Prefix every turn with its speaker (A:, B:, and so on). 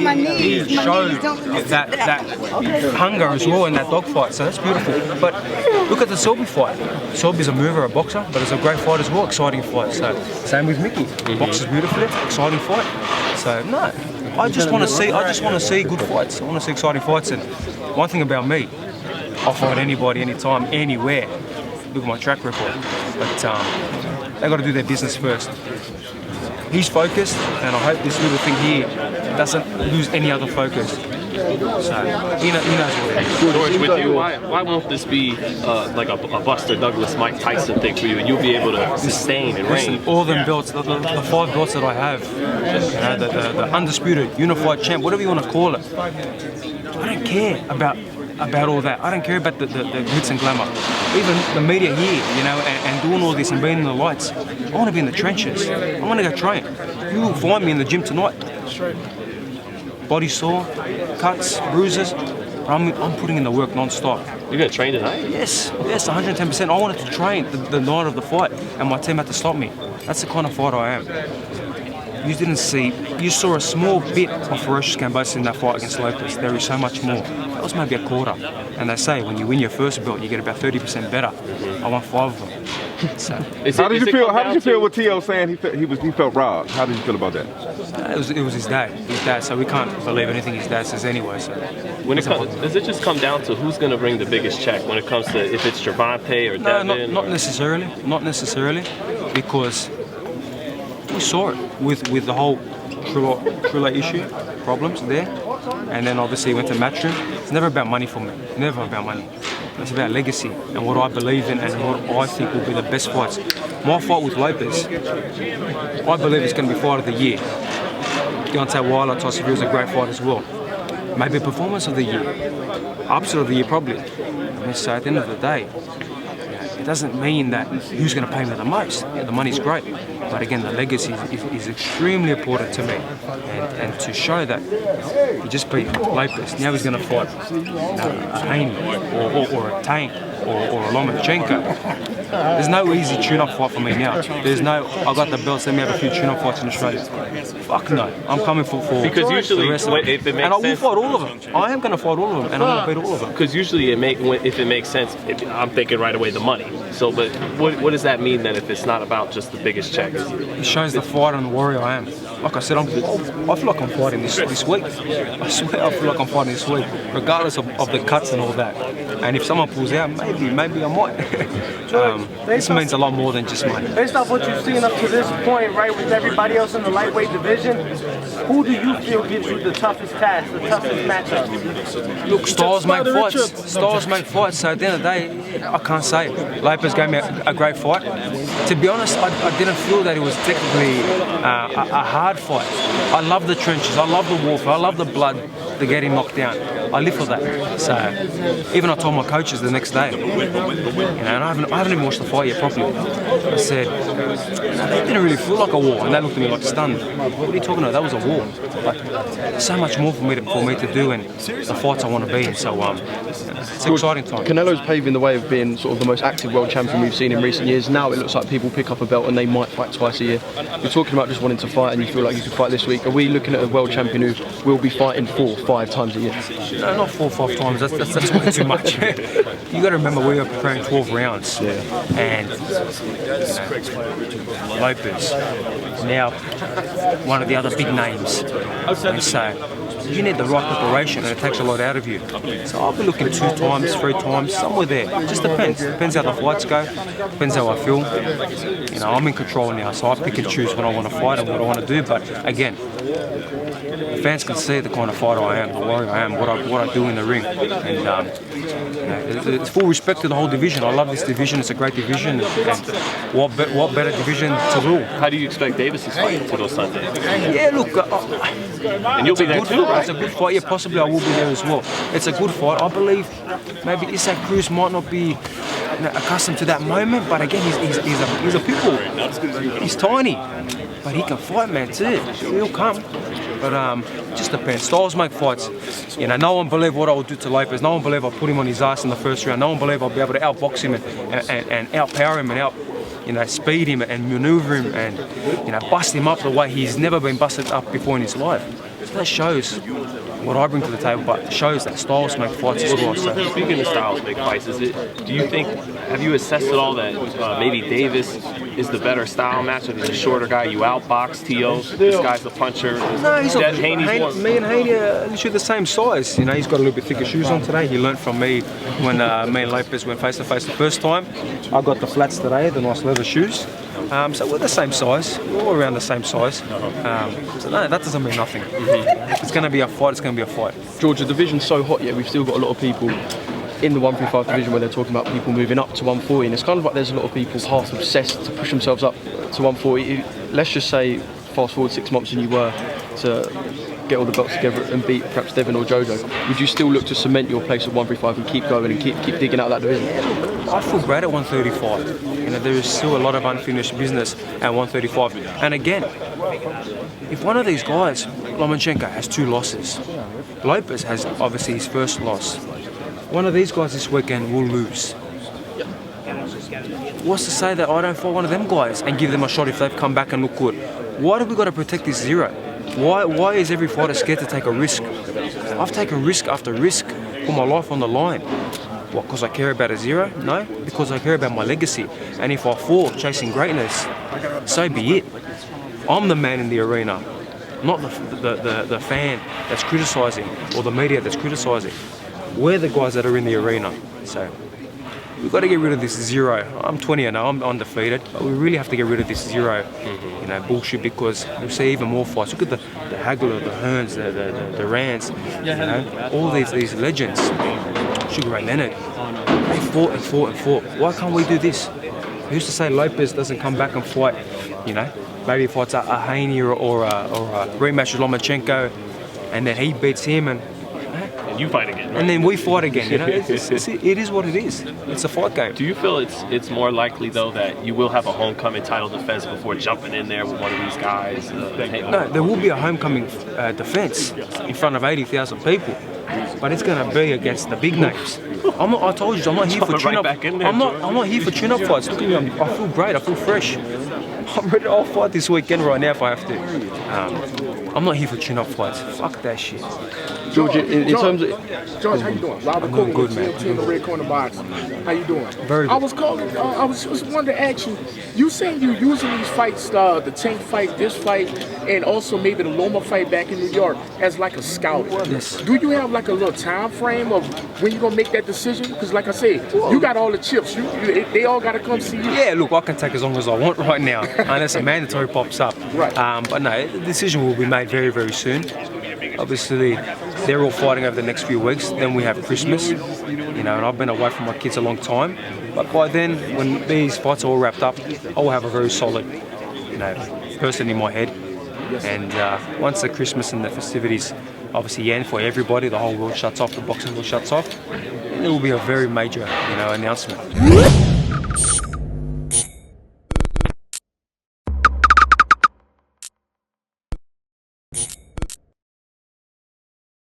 A: he showed that hunger as well in that dogfight, so that's beautiful. But look at the Selby fight. Selby's a mover, a boxer, but it's a great fight as well, exciting fight. So same with Mickey. Boxes beautifully, exciting fight. So no, I just want to see good fights. I want to see exciting fights. And one thing about me, I'll fight anybody, anytime, anywhere. Look at my track record. But they got to do their business first. He's focused, and I hope this little thing here doesn't lose any other focus. So he knows what it is.
B: George, with you, why won't this be like a Buster Douglas, Mike Tyson thing for you, and you'll be able to sustain and reign?
A: All them belts, the 5 belts that I have, you know, the undisputed, unified champ, whatever you want to call it. I don't care about all that. I don't care about the glitz and glamour. Even the media here, you know, and doing all this and being in the lights. I want to be in the trenches. I want to go train. You will find me in the gym tonight. Body sore, cuts, bruises. I'm putting in the work non-stop.
B: You're going to train tonight?
A: Yes, 110%. I wanted to train the night of the fight, and my team had to stop me. That's the kind of fighter I am. You saw a small bit of ferocious Kambosos in that fight against Lopez. There is so much more. That was maybe a quarter. And they say when you win your first belt, you get about 30% better. I won 5 of them. So.
C: How did you feel with T.O. saying he felt robbed? How did you feel about that?
A: It was his dad. So we can't believe anything his dad says anyway. So
B: does it just come down to who's going to bring the biggest check when it comes to if it's Gervonta or Devin?
A: No, not necessarily. Not necessarily, because we saw it with the whole Triller issue, problems there, and then obviously went to Matchroom. It's never about money for me. Never about money. It's about legacy and what I believe in and what I think will be the best fights. My fight with Lopez, I believe it's going to be fight of the year. Deontay Wilder, Tyson Fury is a great fight as well. Maybe performance of the year, upset of the year probably. So at the end of the day, it doesn't mean that who's going to pay me the most. Yeah, the money's great, but again, the legacy is extremely important to me. And to show that he just beat Lopez, now he's going to fight a Haney or a Tank or a Lomachenko. There's no easy tune-up fight for me now. There's no, I got the belts, let me have a few tune-up fights in Australia. Fuck no, I'm coming for
B: because usually,
A: the rest of
B: if it makes
A: and I will
B: sense,
A: fight all of them. I am going to fight all of them, and I'm going to beat all of them.
B: Because usually, if it makes sense, I'm thinking right away the money. So, but what does that mean then if it's not about just the biggest checks?
A: It shows the fighter and the warrior I am. Like I said, I feel like I'm fighting this week. I swear I feel like I'm fighting this week, regardless of the cuts and all that. And if someone pulls out, maybe I might. This means a lot more than just money.
D: Based off what you've seen up to this point, right, with everybody else in the lightweight division, who do you feel gives you the toughest task, the toughest matchup?
A: Look, styles make fights. Styles make fights. So at the end of the day, I can't say. Lopez gave me a great fight. To be honest, I didn't feel that it was technically a hard fight. I love the trenches. I love the warfare. I love the blood, the getting knocked down. I live for that. So even I told my coaches the next day, and I haven't even watched the fight yet properly. I said, it didn't really feel like a war, and they looked at me like stunned. What are you talking about? That was a war. But so much more for me to do, and the fights I want to be in. So it's an exciting time.
E: Canelo's paving the way of being sort of the most active world champion we've seen in recent years. Now it looks like people pick up a belt and they might fight twice a year. You're talking about just wanting to fight, and you feel like you could fight this week. Are we looking at a world champion who will be fighting 4 or 5 times a year?
A: No, not 4 or 5 times. That's way too much. You got to remember we were preparing 12 rounds, and Lopez now one of the other big names. And so you need the right preparation, and it takes a lot out of you. So I'll be looking 2 times, 3 times, somewhere there. It just depends. Depends how the fights go. Depends how I feel. You know, I'm in control now, so I pick and choose when I want to fight and what I want to do. But again, the fans can see the kind of fighter I am, the warrior I am, what I do in the ring. And it's full respect to the whole division. I love this division. It's a great division. And what better division to rule?
B: How do you expect Davis's fight to go Sunday?
A: Yeah, look.
B: And you'll be there too, right?
A: It's a good fight. Yeah, possibly I will be there as well. It's a good fight. I believe maybe Isaac Cruz might not be accustomed to that moment, but again, he's a pit bull. He's tiny, but he can fight, man, too. He'll come. But just depends. Styles make fights. You know, no one believed what I would do to Lopez. No one believed I'd put him on his ass in the first round. No one believed I'd be able to outbox him and outpower him and speed him and maneuver him and bust him up the way he's never been busted up before in his life. that shows what I bring to the table, but it shows that styles make fights as well. So.
B: Speaking of styles make fights, do you think, have you assessed at all that maybe Davis is the better style matchup? He's a shorter guy, you outbox T.O. This guy's the puncher.
A: No, he's not.
B: Haney's
A: Me and Haney are literally the same size. You know, he's got a little bit thicker shoes on today. He learned from me when me and Lopez went face to face the first time. I got the flats today, the nice leather shoes. So we're the same size. We're all around the same size. So no, that doesn't mean nothing. If it's going to be a fight, it's going to be a fight.
E: George, the division's so hot yet we've still got a lot of people in the 135 division where they're talking about people moving up to 140, and it's kind of like there's a lot of people half obsessed to push themselves up to 140. Let's just say fast forward 6 months and you were to get all the belts together and beat perhaps Devin or JoJo, would you still look to cement your place at 135 and keep going and keep digging out that division?
A: I feel great at 135. You know, there is still a lot of unfinished business at 135. And again, if one of these guys, Lomachenko, has 2 losses, Lopez has obviously his first loss. One of these guys this weekend will lose. What's to say that I don't fight one of them guys and give them a shot if they've come back and look good? Why do we got to protect this zero? Why is every fighter scared to take a risk? I've taken risk after risk, put my life on the line. What, because I care about a zero? No, because I care about my legacy. And if I fall chasing greatness, so be it. I'm the man in the arena, not the fan that's criticising or the media that's criticising. We're the guys that are in the arena. So we've got to get rid of this zero. I'm 20-0, I'm undefeated, but we really have to get rid of this zero, you know, bullshit, because we'll see even more fights. Look at the Hagler, the Hearns, the Rands, you know, all these legends. Sugar Ray Leonard, they fought and fought and fought. Why can't we do this? Who's to say Lopez doesn't come back and fight, you know, maybe fights a Haney or a rematch with Lomachenko, and then he beats him and
B: you fight again, right?
A: And then we fight again, you know. It is what it is. It's a fight game.
B: Do you feel it's more likely, though, that you will have a homecoming title defense before jumping in there with one of these guys?
A: No, there will be a homecoming defense in front of 80,000 people, but it's going to be against the big names. I told you, I'm not here for tune-up. I'm not here for tune-up fights. Look at me, I feel great. I feel fresh. I'm ready. I'll fight this weekend right now if I have to. I'm not here for tune-up fights. Fuck that shit.
E: George, in terms of...
F: George, how you doing? Robert
A: I'm doing good, man.
F: Team the Red Corner Box. How you doing?
A: Very good.
F: I was calling, I was just wanted to ask you, you saying you using these fights, the Tank fight, this fight, and also maybe the Loma fight back in New York as like a scout.
A: Yes.
F: Do you have like a little time frame of when you're going to make that decision? Because like I said, you got all the chips. They all got to come see you.
A: Yeah, look, I can take as long as I want right now, unless a mandatory pops up.
F: Right.
A: But no, the decision will be made very, very soon. Obviously, they're all fighting over the next few weeks. Then we have Christmas, you know, and I've been away from my kids a long time. But by then, when these fights are all wrapped up, I will have a very solid, you know, person in my head. And once the Christmas and the festivities obviously end for everybody, the whole world shuts off, the boxing world shuts off, it will be a very major, you know, announcement.